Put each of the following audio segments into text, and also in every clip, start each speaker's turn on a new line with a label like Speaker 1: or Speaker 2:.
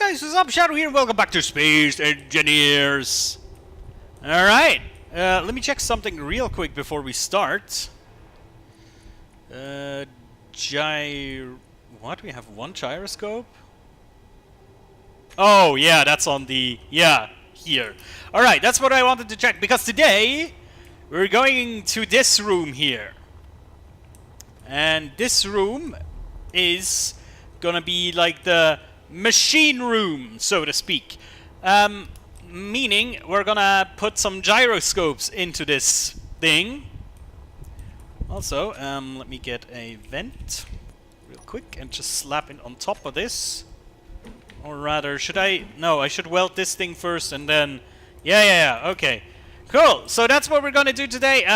Speaker 1: guys, what's up? Shadow here, and welcome back to Space Engineers. Alright, let me check something real quick before we start. What? We have one gyroscope? Oh, yeah, that's on the... yeah, here. Alright, that's what I wanted to check, because today we're going to this room here. And this room is gonna be like the machine room, so to speak. Meaning we're gonna put some gyroscopes into this thing. Also, let me get a vent real quick and just slap it on top of this. Or rather, should I? No, I should weld this thing first and then... Yeah, okay. Cool, so that's what we're gonna do today.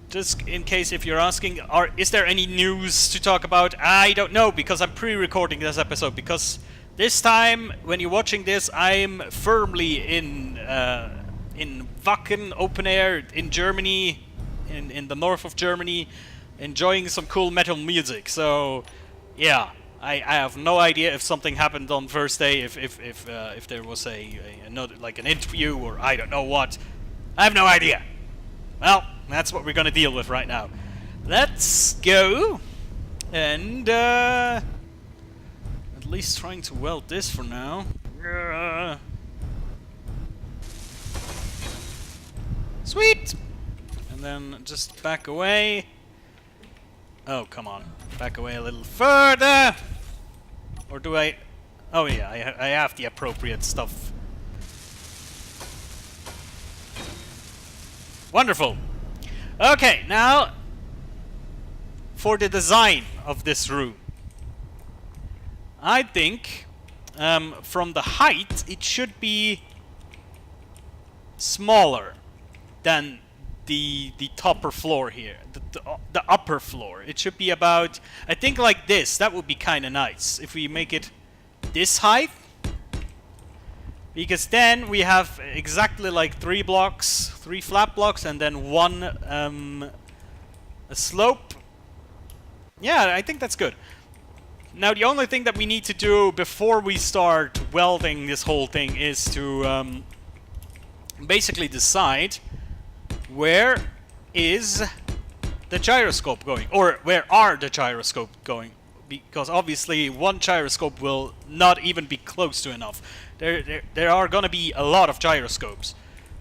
Speaker 1: Just in case if you're asking, is there any news to talk about? I don't know, because I'm pre-recording this episode, because this time, when you're watching this, I'm firmly in Wacken, open air, in Germany, in the north of Germany, enjoying some cool metal music. So, yeah, I have no idea if something happened on Thursday, if there was another, like an interview, or I don't know what. I have no idea. Well, that's what we're gonna deal with right now. Let's go, and at least trying to weld this for now. Sweet! And then just back away. Oh, come on. Back away a little further! Or do I... oh yeah, I have the appropriate stuff. Wonderful! Okay, now for the design of this room. I think from the height it should be smaller than the topper floor here, the upper floor. It should be about, I think, like this. That would be kind of nice if we make it this height, because then we have exactly like three flat blocks, and then one a slope. Yeah, I think that's good. Now the only thing that we need to do before we start welding this whole thing is to basically decide where is the gyroscope going, or where are the gyroscope going, because obviously one gyroscope will not even be close to enough. There are gonna be a lot of gyroscopes,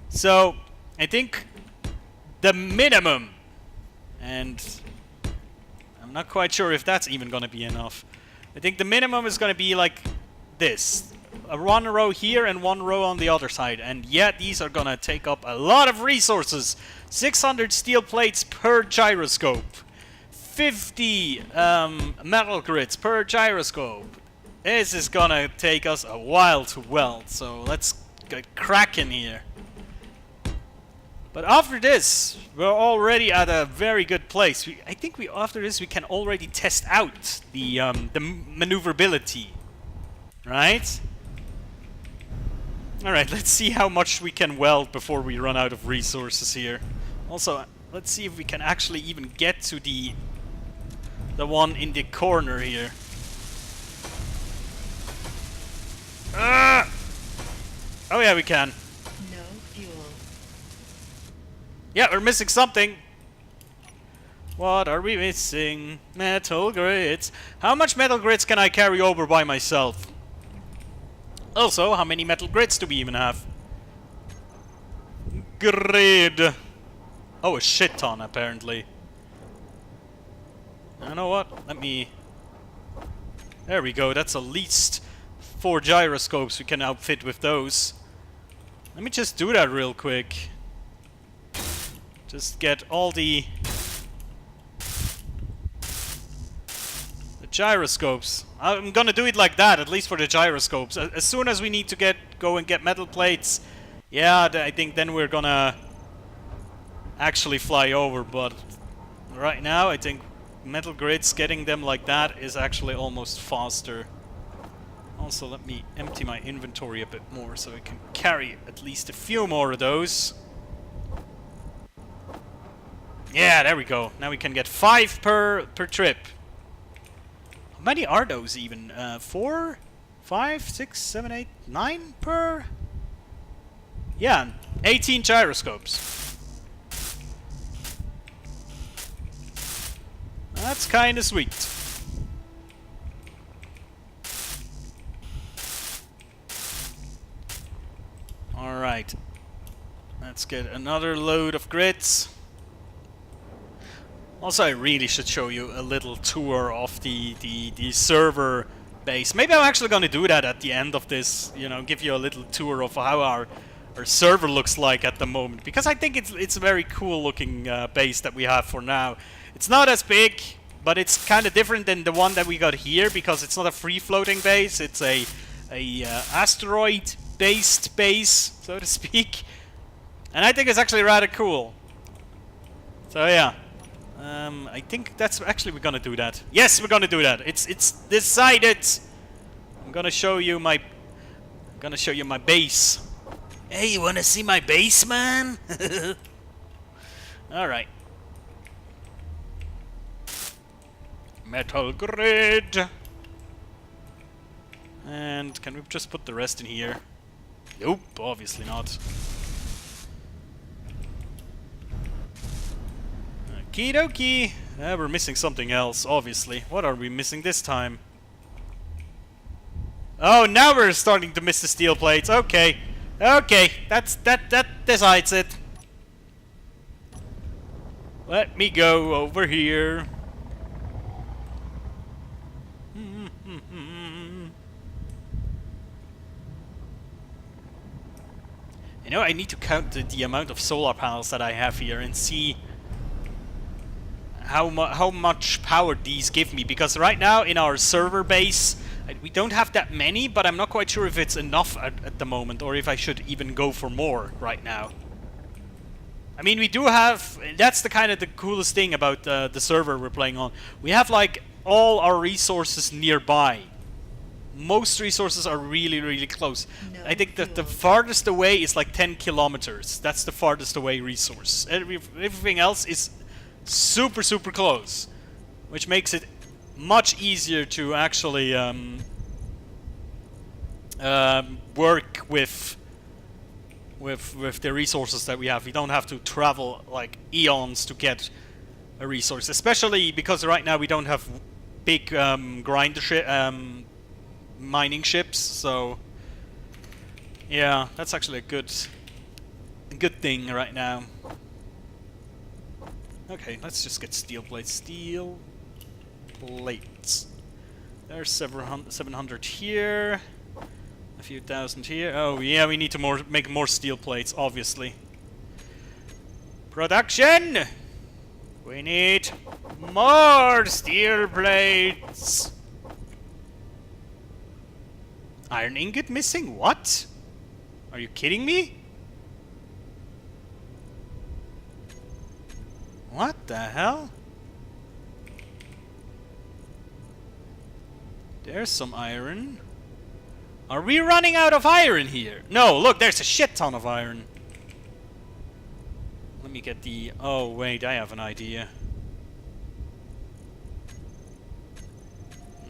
Speaker 1: so I think the minimum, and I'm not quite sure if that's even gonna be enough. I think the minimum is gonna be like this. One row here and one row on the other side, and yet these are gonna take up a lot of resources. 600 steel plates per gyroscope, 50 metal grids per gyroscope. This is gonna take us a while to weld, so let's get cracking here. But after this, we're already at a very good place. I think after this we can already test out the maneuverability, right? Alright, let's see how much we can weld before we run out of resources here. Also, let's see if we can actually even get to the one in the corner here. Oh yeah, we can.
Speaker 2: No fuel.
Speaker 1: Yeah, we're missing something. What are we missing? Metal grids. How much metal grids can I carry over by myself? Also, how many metal grids do we even have? Grid. Oh, a shit ton, apparently. You know what? Let me... there we go. That's at least 4 gyroscopes we can outfit with those. Let me just do that real quick. Just get all the gyroscopes. I'm gonna do it like that, at least for the gyroscopes. As soon as we need to go and get metal plates, yeah, I think then we're gonna actually fly over. But right now, I think metal grids, getting them like that is actually almost faster. Also, let me empty my inventory a bit more so I can carry at least a few more of those. Yeah, there we go. Now we can get 5 per trip. How many are those even? 4? 5, 6, 7, 8, 9 per... Yeah, 18 gyroscopes. That's kinda sweet. Alright. Let's get another load of grids. Also, I really should show you a little tour of the server base. Maybe I'm actually going to do that at the end of this, you know, give you a little tour of how our server looks like at the moment. Because I think it's a very cool looking base that we have for now. It's not as big, but it's kind of different than the one that we got here because it's not a free-floating base. It's a asteroid-based base, so to speak. And I think it's actually rather cool. So yeah. I think that's actually we're gonna do that. Yes, we're gonna do that. It's decided. I'm gonna show you my base. Hey, you wanna see my base, man? All right. Metal grid. And can we just put the rest in here? Nope, obviously not. Okie dokie. We're missing something else, obviously. What are we missing this time? Oh, now we're starting to miss the steel plates. Okay. Okay, that decides it. Let me go over here. You know, I need to count the amount of solar panels that I have here and see how much power these give me, because right now in our server base we don't have that many, but I'm not quite sure if it's enough at the moment or if I should even go for more right now. I mean, we do have, that's the kind of the coolest thing about the server we're playing on. We have like all our resources nearby. Most resources are really, really close. No, I think that the farthest away is like 10 kilometers. That's the farthest away resource. Everything else is super, super close, which makes it much easier to actually work with the resources that we have. We don't have to travel like eons to get a resource, especially because right now we don't have big mining ships. So yeah, that's actually a good thing right now. Okay, let's just get steel plates. Steel plates. There's 700 here. A few thousand here. Oh yeah, we need to make more steel plates, obviously. Production! We need more steel plates! Iron ingot missing? What? Are you kidding me? What the hell? There's some iron. Are we running out of iron here? No, look, there's a shit ton of iron. Let me get the... Oh, wait, I have an idea.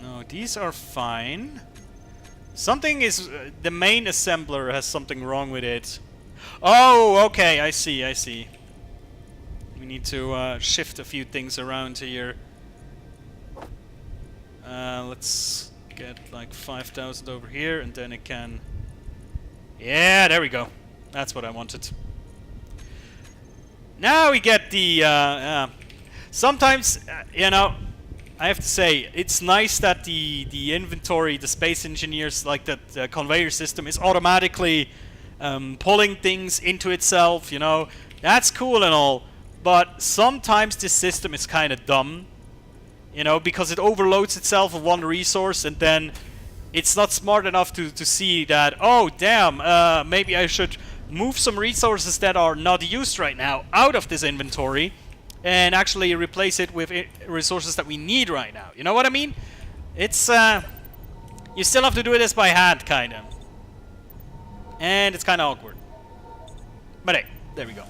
Speaker 1: No, these are fine. Something is... the main assembler has something wrong with it. Oh, okay, I see, I see. We need to shift a few things around here. Let's get like 5,000 over here, and then it can... Yeah, there we go. That's what I wanted. Now we get the... sometimes, you know, I have to say, it's nice that the inventory, the space engineers, like that the conveyor system is automatically pulling things into itself, you know. That's cool and all, but sometimes this system is kind of dumb. You know, because it overloads itself with one resource, and then it's not smart enough to see that, oh damn, maybe I should move some resources that are not used right now out of this inventory and actually replace it with resources that we need right now. You know what I mean? It's you still have to do this by hand, kinda, and it's kind of awkward. But hey, there we go.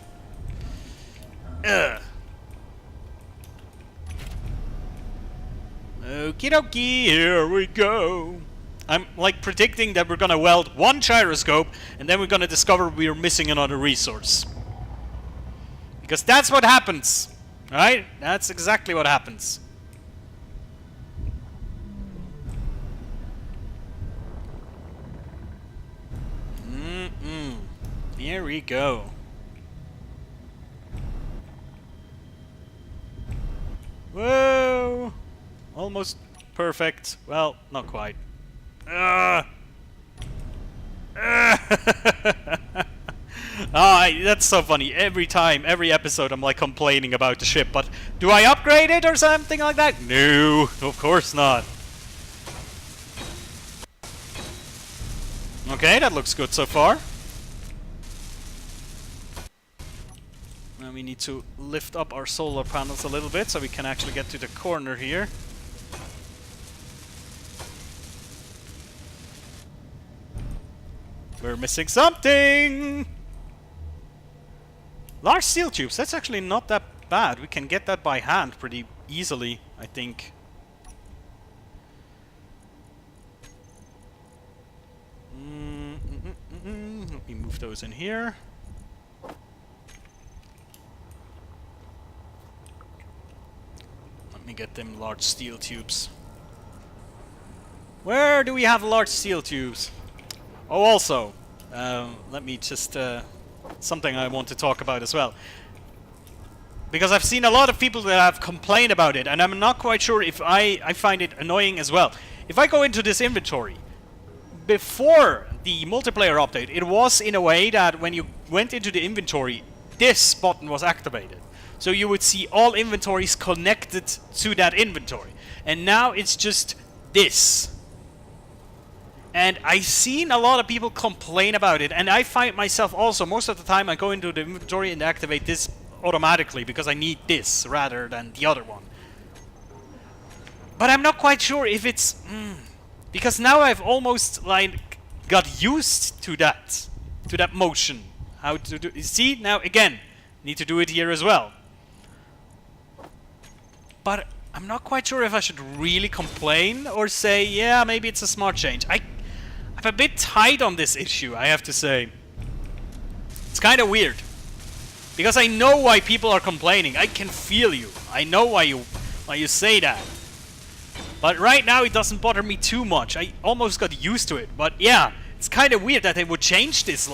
Speaker 1: Okie dokie, here we go. I'm like predicting that we're gonna weld one gyroscope and then we're gonna discover we're missing another resource. Because that's what happens, right? That's exactly what happens. Here we go. Whoa! Almost perfect. Well, not quite. That's so funny. Every time, every episode, I'm like complaining about the ship, but do I upgrade it or something like that? No, of course not. Okay, that looks good so far. Now we need to lift up our solar panels a little bit so we can actually get to the corner here. We're missing something! Large steel tubes, that's actually not that bad. We can get that by hand pretty easily, I think. Let me move those in here. Let me get them large steel tubes. Where do we have large steel tubes? Oh, also, let me just... something I want to talk about as well. Because I've seen a lot of people that have complained about it, and I'm not quite sure if I find it annoying as well. If I go into this inventory, before the multiplayer update, it was in a way that when you went into the inventory, this button was activated. So you would see all inventories connected to that inventory. And now it's just this. And I've seen a lot of people complain about it, and I find myself also, most of the time I go into the inventory and activate this automatically because I need this rather than the other one. But I'm not quite sure if it's... because now I've almost like got used to that motion. How to do... See, now again, need to do it here as well. But I'm not quite sure if I should really complain or say, yeah, maybe it's a smart change. I'm a bit tight on this issue, I have to say. It's kind of weird. Because I know why people are complaining. I can feel you. I know why you say that. But right now it doesn't bother me too much. I almost got used to it. But yeah, it's kind of weird that they would change this.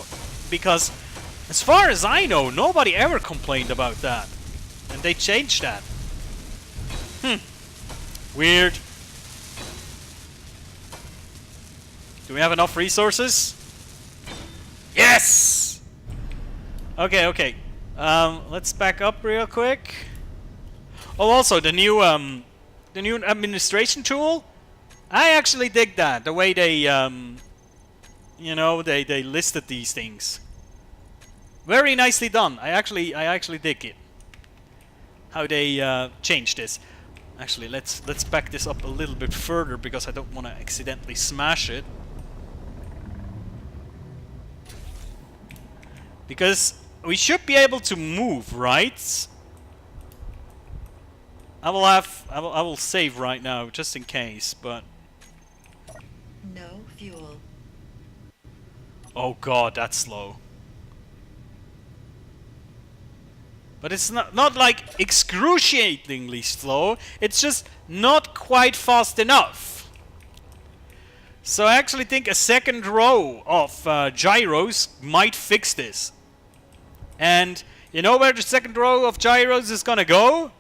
Speaker 1: Because as far as I know, nobody ever complained about that. And they changed that. Weird. Do we have enough resources? Yes! Okay. Let's back up real quick. Oh, also the new administration tool. I actually dig that. The way they, you know, they listed these things. Very nicely done. I actually dig it. How they changed this. Actually, let's back this up a little bit further because I don't want to accidentally smash it. Because we should be able to move, right? I will save right now just in case, but
Speaker 2: no fuel.
Speaker 1: Oh god, that's slow. But it's not like excruciatingly slow, it's just not quite fast enough. So I actually think a second row of gyros might fix this. And you know where the second row of gyros is gonna go?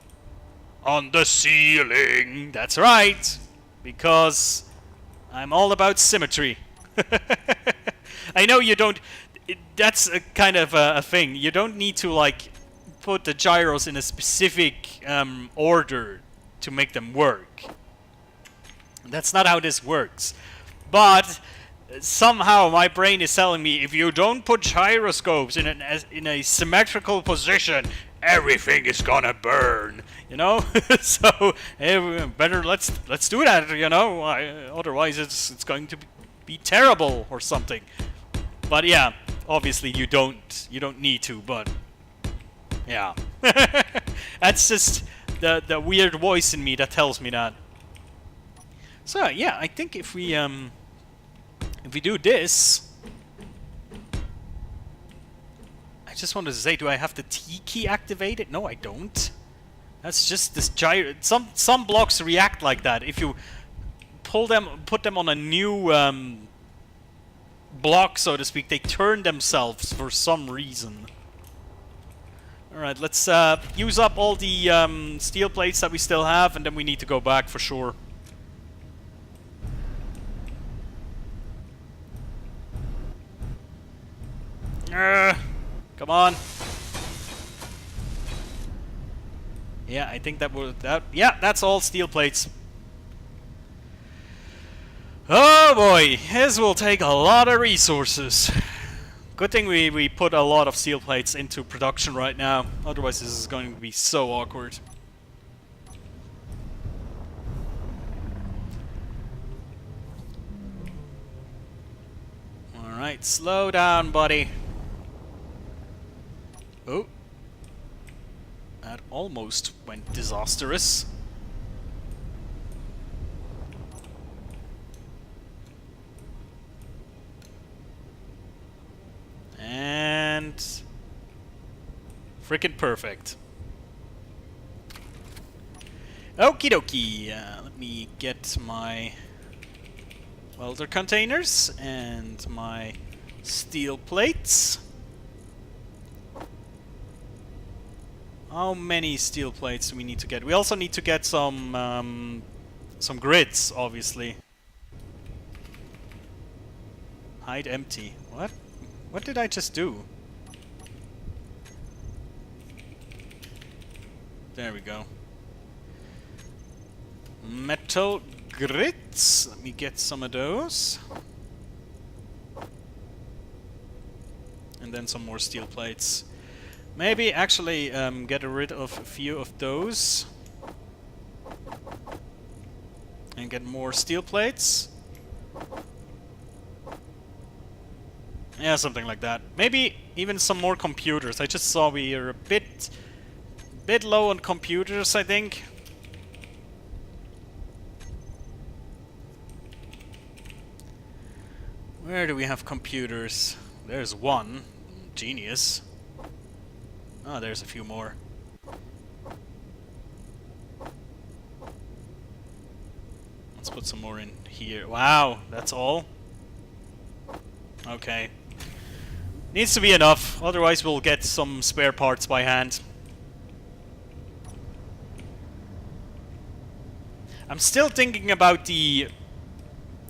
Speaker 1: On the ceiling. That's right. Because I'm all about symmetry. I know you don't... That's a kind of a thing. You don't need to like put the gyros in a specific order to make them work. That's not how this works. But somehow my brain is telling me if you don't put gyroscopes in a symmetrical position, everything is gonna burn. You know, so better let's do that. You know, otherwise it's going to be terrible or something. But yeah, obviously you don't need to. But yeah, that's just the weird voice in me that tells me that. So yeah, I think if we If we do this... I just wanted to say, do I have the T key activated? No, I don't. That's just this gyro... Some blocks react like that. If you pull them, put them on a new block, so to speak, they turn themselves for some reason. Alright, let's use up all the steel plates that we still have, and then we need to go back for sure. Come on. Yeah, I think that would... yeah, that's all steel plates. Oh boy, this will take a lot of resources. Good thing we put a lot of steel plates into production right now. Otherwise this is going to be so awkward. Alright, slow down, buddy. Oh. That almost went disastrous. And... frickin' perfect. Okie dokie. Let me get my welder containers and my steel plates. How many steel plates do we need to get? We also need to get some grids, obviously. Hide empty. What? What did I just do? There we go. Metal grids. Let me get some of those. And then some more steel plates. Maybe actually get rid of a few of those. And get more steel plates. Yeah, something like that. Maybe even some more computers. I just saw we are a bit low on computers, I think. Where do we have computers? There's one. Genius. Oh, there's a few more. Let's put some more in here. Wow, that's all? Okay. Needs to be enough, otherwise we'll get some spare parts by hand. I'm still thinking about the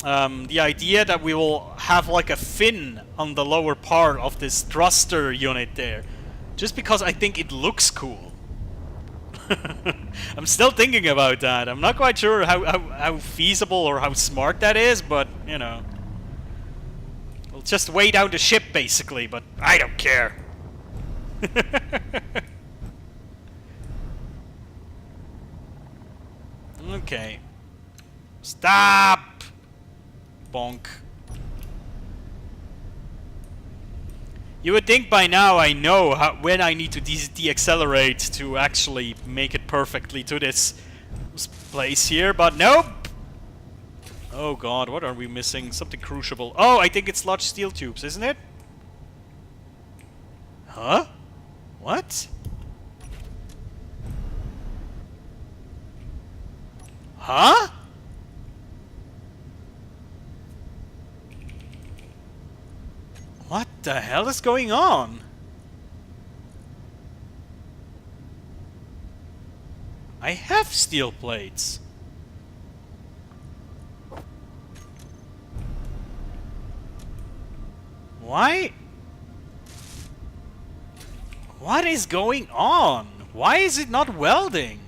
Speaker 1: idea that we will have like a fin on the lower part of this thruster unit there. Just because I think it looks cool. I'm still thinking about that. I'm not quite sure how feasible or how smart that is, but, you know. We'll just weigh down the ship, basically, but I don't care. Okay. Stop! Bonk. You would think by now I know when I need to de-accelerate to actually make it perfectly to this place here, but nope! Oh god, what are we missing? Something crucible. Oh, I think it's large steel tubes, isn't it? Huh? What? Huh? What the hell is going on? I have steel plates. Why? What is going on? Why is it not welding?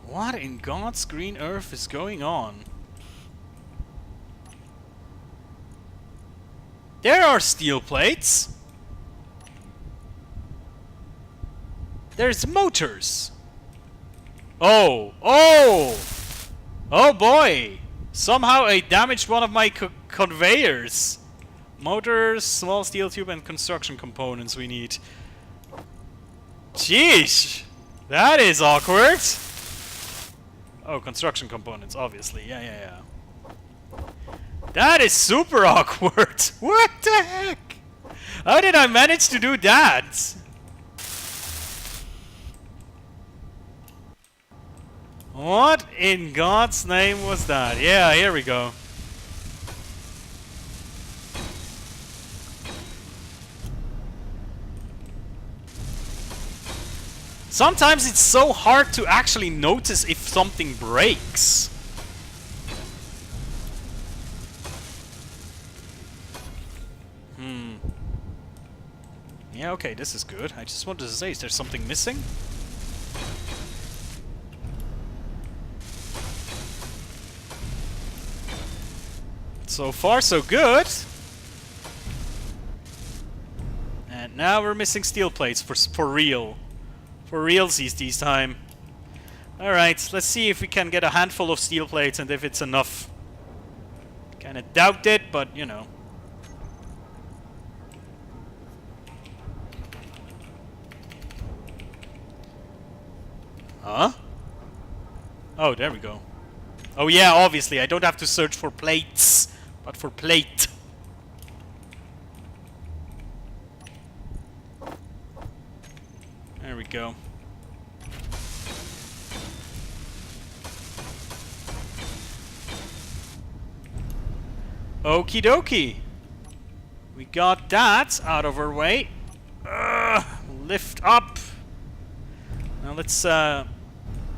Speaker 1: What in God's green earth is going on? There are steel plates. There's motors. Oh, oh! Oh boy! Somehow I damaged one of my conveyors. Motors, small steel tube and construction components we need. Jeez! That is awkward. Oh, construction components, obviously. Yeah. That is super awkward. What the heck? How did I manage to do that? What in God's name was that? Yeah, here we go. Sometimes it's so hard to actually notice if something breaks. Yeah, okay, this is good. I just wanted to say, is there something missing? So far, so good. And now we're missing steel plates for real. For realsies this time. Alright, let's see if we can get a handful of steel plates and if it's enough. Kinda doubt it, but you know. Huh? Oh, there we go. Oh yeah, obviously, I don't have to search for plates, but for plate. There we go. Okie dokie. We got that out of our way. Lift up. Now let's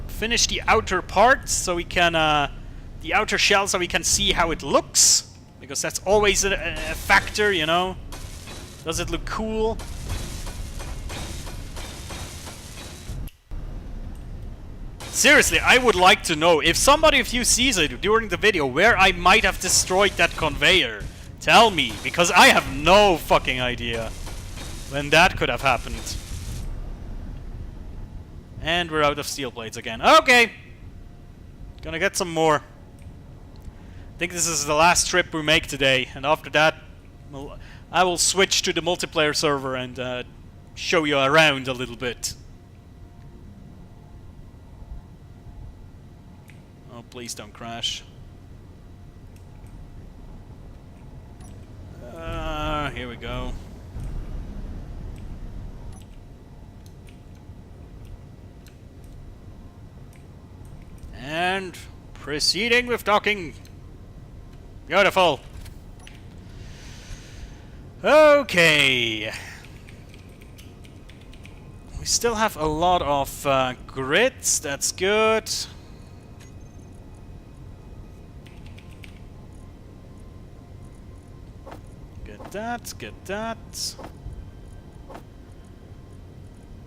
Speaker 1: finish the outer part so we can the outer shell so we can see how it looks, because that's always a factor, you know. Does it look cool? Seriously, I would like to know if somebody of you sees it during the video where I might have destroyed that conveyor. Tell me, because I have no fucking idea when that could have happened. And we're out of steel plates again. Okay! Gonna get some more. I think this is the last trip we make today, and after that, I will switch to the multiplayer server and show you around a little bit. Oh, please don't crash. Here we go. And proceeding with docking. Beautiful. Okay. We still have a lot of grids. That's good. Get that. Get that.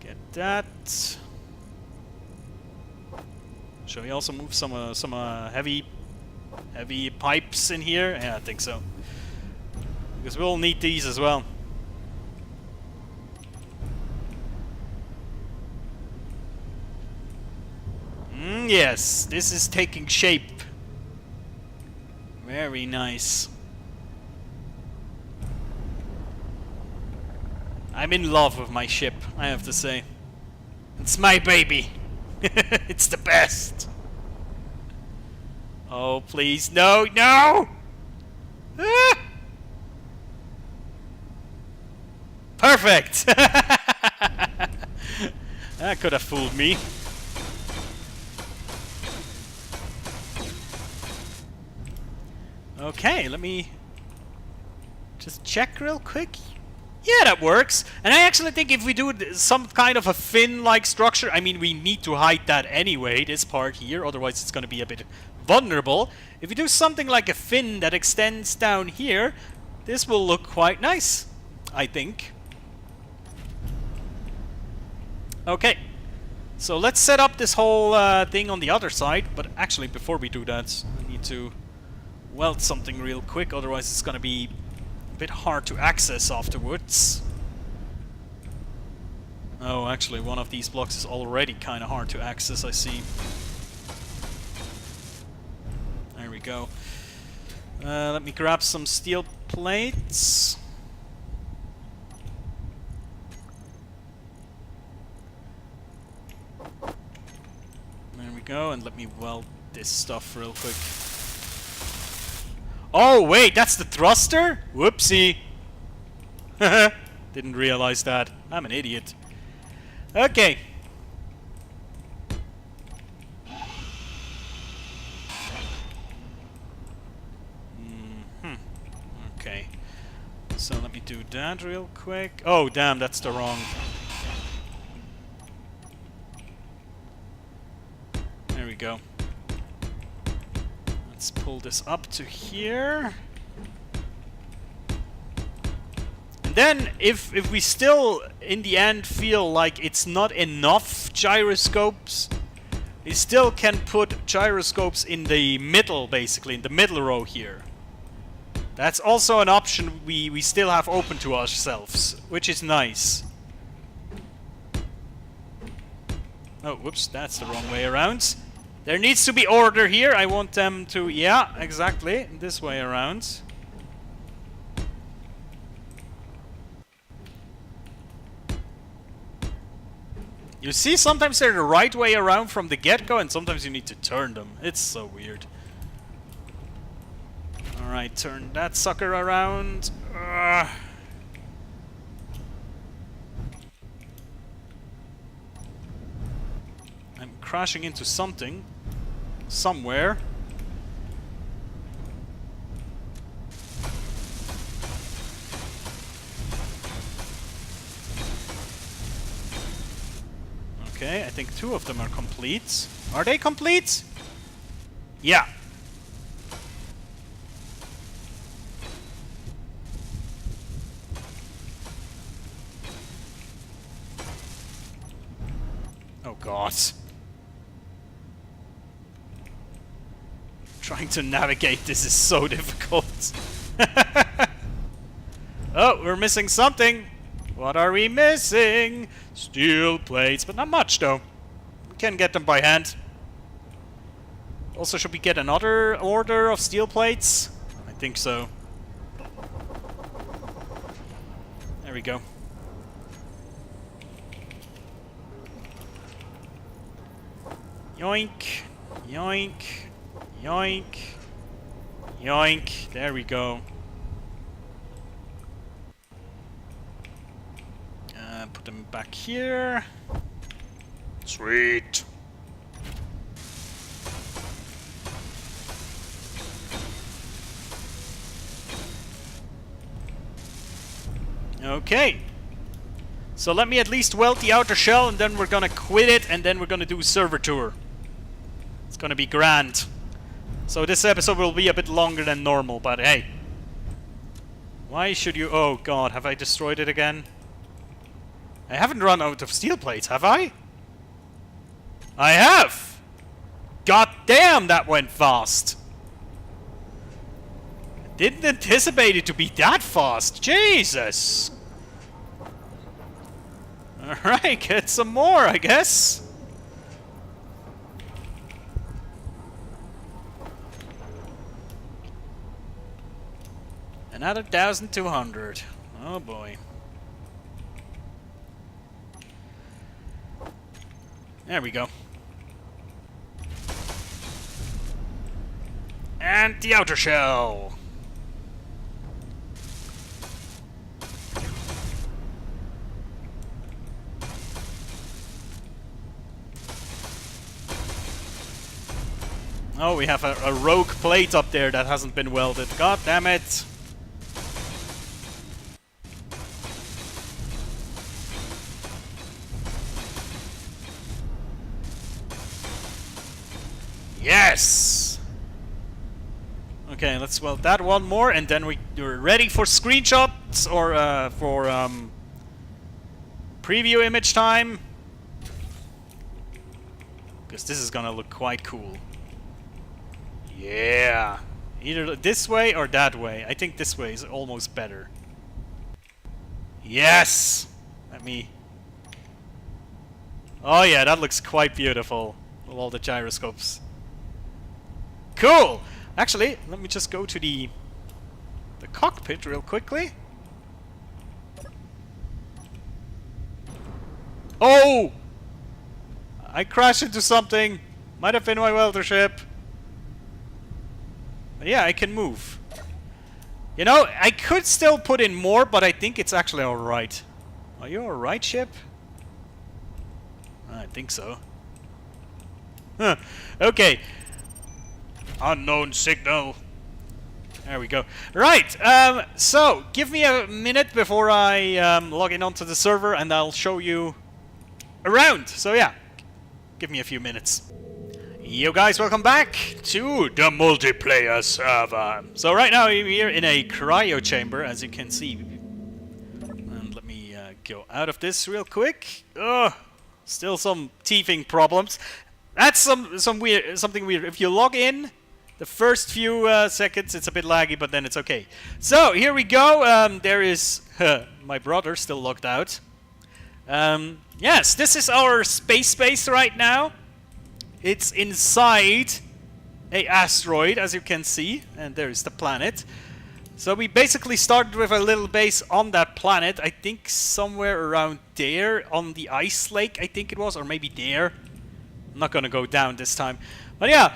Speaker 1: Get that. Shall we also move some heavy pipes in here? Yeah, I think so. Because we'll need these as well. Yes, this is taking shape. Very nice. I'm in love with my ship, I have to say. It's my baby. It's the best. Oh, please. No, no! Ah! Perfect! That could have fooled me. Okay, let me just check real quick. Yeah, that works. And I actually think if we do some kind of a fin-like structure, I mean, we need to hide that anyway, this part here, otherwise it's going to be a bit vulnerable. If we do something like a fin that extends down here, this will look quite nice, I think. Okay, so let's set up this whole thing on the other side, but actually before we do that, I need to weld something real quick, otherwise it's going to be a bit hard to access afterwards. Oh, actually, one of these blocks is already kind of hard to access, I see. There we go. Let me grab some steel plates. go, and let me weld this stuff real quick. Oh, wait, that's the thruster? Whoopsie. Didn't realize that. I'm an idiot. Okay. Okay. So let me do that real quick. Oh, damn, that's the wrong... There we go. Let's pull this up to here. And then, if we still, in the end, feel like it's not enough gyroscopes, we still can put gyroscopes in the middle, basically, in the middle row here. That's also an option we still have open to ourselves, which is nice. Oh, whoops, that's the wrong way around. There needs to be order here. I want them to... Yeah, exactly. This way around. You see, sometimes they're the right way around from the get-go, and sometimes you need to turn them. It's so weird. Alright, turn that sucker around. I'm crashing into something. Somewhere. Okay, I think 2 of them are complete. Are they complete? Yeah. Oh god. Trying to navigate this is so difficult. Oh, we're missing something. What are we missing? Steel plates, but not much though. We can get them by hand. Also, should we get another order of steel plates? I think so. There we go. Yoink, yoink, yoink, yoink. There we go. Put them back here. Sweet. Okay. So let me at least weld the outer shell, and then we're gonna quit it, and then we're gonna do a server tour. It's gonna be grand. So this episode will be a bit longer than normal, but hey. Why should you... Oh god, have I destroyed it again? I haven't run out of steel plates, have I? I have! God damn, that went fast! Didn't anticipate it to be that fast. Jesus! Alright, get some more, I guess. Another 1,200. Oh boy. There we go. And the outer shell. Oh, we have a rogue plate up there that hasn't been welded. God damn it. Yes! Okay, let's weld that one more, and then we're ready for screenshots, or for preview image time. Because this is gonna look quite cool. Yeah! Either this way or that way. I think this way is almost better. Yes! Let me... Oh yeah, that looks quite beautiful. With all the gyroscopes. Cool! Actually, let me just go to the cockpit real quickly. Oh! I crashed into something. Might have been my welder ship. But yeah, I can move. You know, I could still put in more, but I think it's actually alright. Are you alright, ship? I think so. Huh. Okay. Unknown signal. There we go. Right, so, give me a minute before I log in onto the server and I'll show you around. So yeah, give me a few minutes. Yo guys, welcome back to the multiplayer server. So right now we're here in a cryo chamber, as you can see. And let me go out of this real quick. Ugh, still some teething problems. That's something weird. If you log in, the first few seconds it's a bit laggy, but then it's okay. So here we go. There is my brother still logged out. Yes, this is our space base right now. It's inside a asteroid, as you can see, and there's the planet. So we basically started with a little base on that planet. I think somewhere around there on the ice lake, I think it was, or maybe there. I'm not gonna go down this time, but yeah.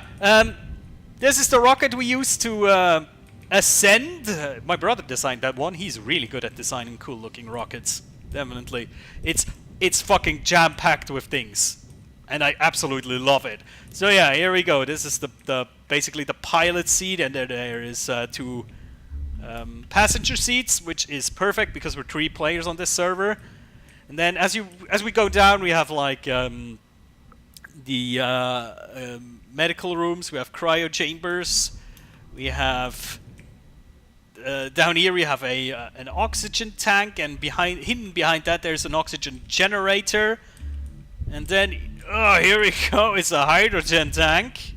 Speaker 1: This is the rocket we used to ascend. My brother designed that one. He's really good at designing cool-looking rockets. Definitely. It's fucking jam-packed with things, and I absolutely love it. So yeah, here we go. This is the basically the pilot seat, and there is two passenger seats, which is perfect because we're 3 players on this server. And then as we go down, we have like the medical rooms, we have cryo chambers, we have down here we have an oxygen tank, and hidden behind that there's an oxygen generator, and then here we go, it's a hydrogen tank.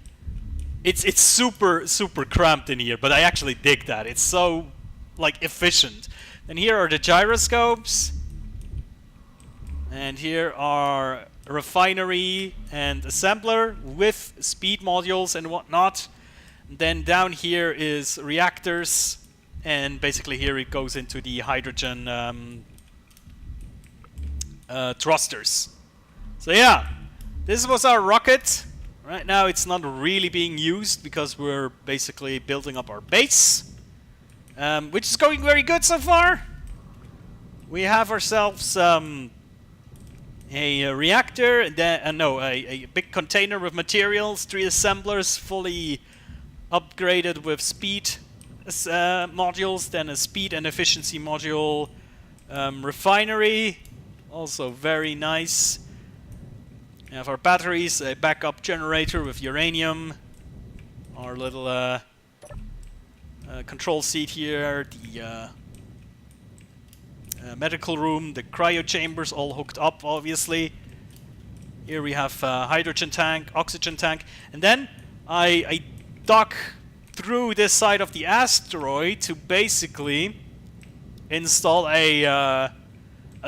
Speaker 1: It's super cramped in here, but I actually dig that. It's so like efficient. And here are the gyroscopes, and here are refinery and assembler with speed modules and whatnot. And then down here is reactors, and basically here it goes into the hydrogen thrusters. So yeah, this was our rocket. Right now it's not really being used because we're basically building up our base, which is going very good so far. We have ourselves a reactor, and then a big container with materials, 3 assemblers fully upgraded with speed modules, then a speed and efficiency module, refinery, also very nice. We have our batteries, a backup generator with uranium, our little control seat here, the medical room, the cryo chambers all hooked up, obviously. Here we have hydrogen tank, oxygen tank, and then I dock through this side of the asteroid to basically install a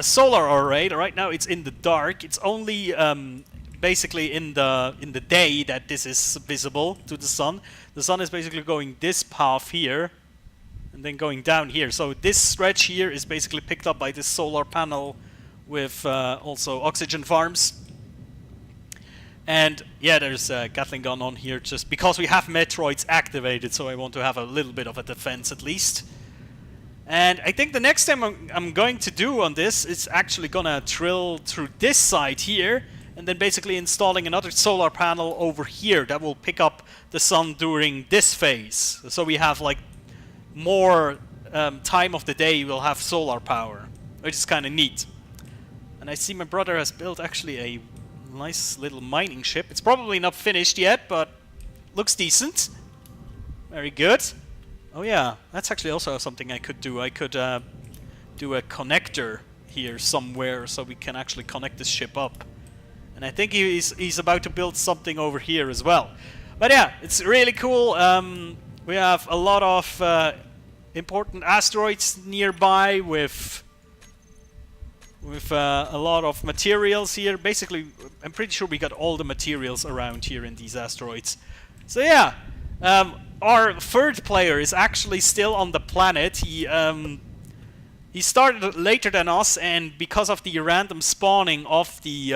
Speaker 1: solar array. Right now it's in the dark. It's only basically in the day that this is visible to the sun. The sun is basically going this path here, and then going down here. So this stretch here is basically picked up by this solar panel with also oxygen farms. And yeah, there's a Gatling gun on here just because we have Metroids activated, so I want to have a little bit of a defense at least. And I think the next thing I'm going to do on this is actually gonna drill through this side here, and then basically installing another solar panel over here that will pick up the sun during this phase. So we have like more time of the day we'll have solar power, which is kind of neat. And I see my brother has built actually a nice little mining ship. It's probably not finished yet, but looks decent. Very good. Oh yeah, that's actually also something I could do. I could do a connector here somewhere so we can actually connect this ship up. And I think he's about to build something over here as well. But yeah, it's really cool. We have a lot of important asteroids nearby with a lot of materials here. Basically, I'm pretty sure we got all the materials around here in these asteroids. So yeah, our third player is actually still on the planet. He started later than us, and because of the random spawning of the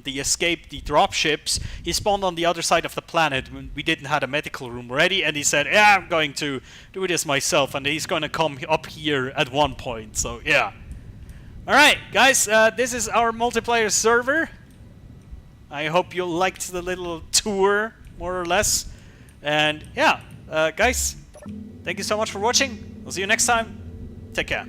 Speaker 1: escape, the dropships, he spawned on the other side of the planet when we didn't have a medical room ready, and he said, yeah, I'm going to do this myself, and he's going to come up here at one point, so yeah. Alright, guys, this is our multiplayer server. I hope you liked the little tour, more or less. And yeah, guys, thank you so much for watching. We'll see you next time. Take care.